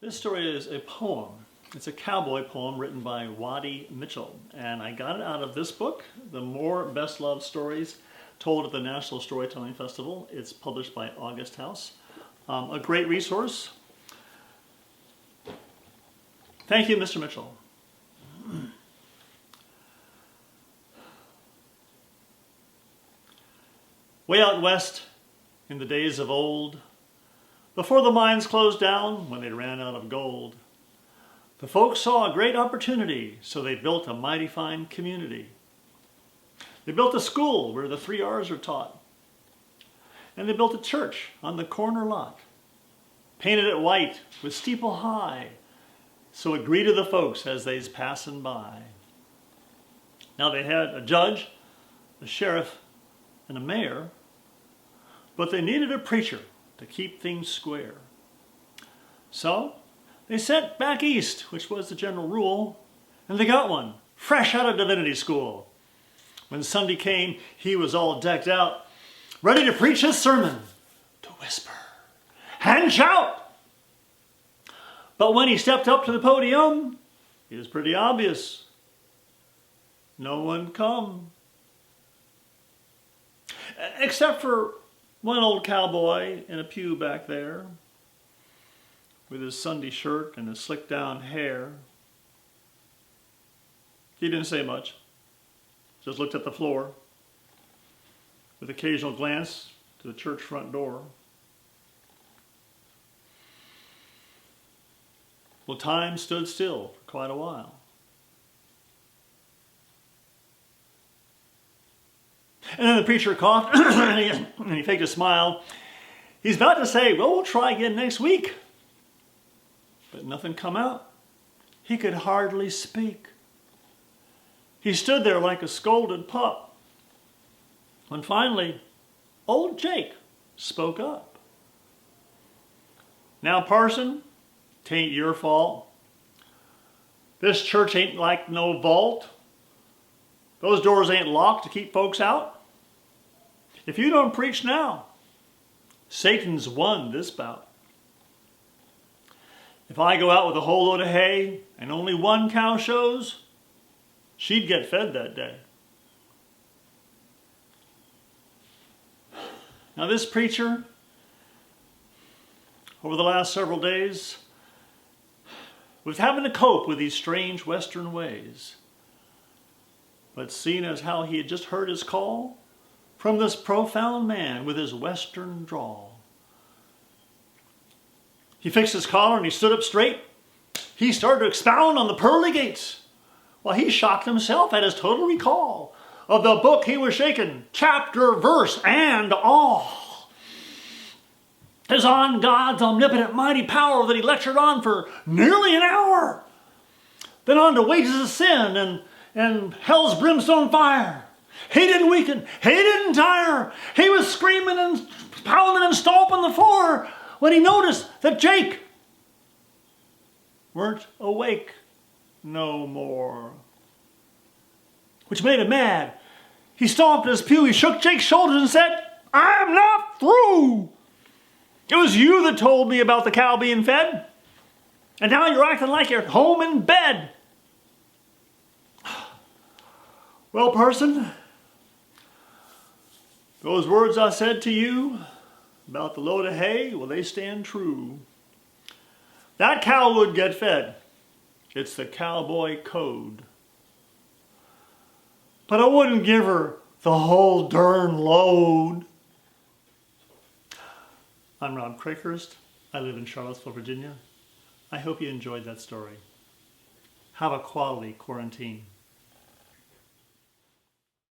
This story is a poem. It's a cowboy poem written by Waddie Mitchell, and I got it out of this book, The More Best Loved Stories Told at the National Storytelling Festival. It's published by August House. A great resource. Thank you, Mr. Mitchell. Way out west, in the days of old, before the mines closed down when they ran out of gold, the folks saw a great opportunity, so they built a mighty fine community. They built a school where the 3 R's are taught. And they built a church on the corner lot, painted it white with steeple high, so it greeted the folks as they's passing by. Now they had a judge, a sheriff, and a mayor, but they needed a preacher to keep things square. So they sent back east, which was the general rule, and they got one, fresh out of divinity school. When Sunday came, he was all decked out, ready to preach his sermon, to whisper and shout. But when he stepped up to the podium, it was pretty obvious. No one come. Except for one old cowboy in a pew back there, with his Sunday shirt and his slicked down hair. He didn't say much, just looked at the floor, with occasional glance to the church front door. Well, time stood still for quite a while. And then the preacher coughed, and he faked a smile. He's about to say, well, we'll try again next week. But nothing come out. He could hardly speak. He stood there like a scolded pup. When finally, old Jake spoke up. Now, parson, 'tain't your fault. This church ain't like no vault. Those doors ain't locked to keep folks out. If you don't preach now, Satan's won this bout. If I go out with a whole load of hay and only one cow shows, she'd get fed that day. Now this preacher, over the last several days, was having to cope with these strange Western ways. But seeing as how he had just heard his call from this profound man with his Western drawl, he fixed his collar and he stood up straight. He started to expound on the pearly gates, while he shocked himself at his total recall of the book he was shaking, chapter, verse, and all. It was on God's omnipotent mighty power that he lectured on for nearly an hour. Then on to wages of sin and hell's brimstone fire. He didn't weaken. He didn't tire. He was screaming and pounding and stomping the floor when he noticed that Jake weren't awake no more, which made him mad. He stomped in his pew. He shook Jake's shoulders and said, "I'm not through. It was you that told me about the cow being fed, and now you're acting like you're home in bed." Well, parson, those words I said to you about the load of hay, well, they stand true. That cow would get fed. It's the cowboy code. But I wouldn't give her the whole darn load. I'm Rob Craighurst. I live in Charlottesville, Virginia. I hope you enjoyed that story. Have a quality quarantine.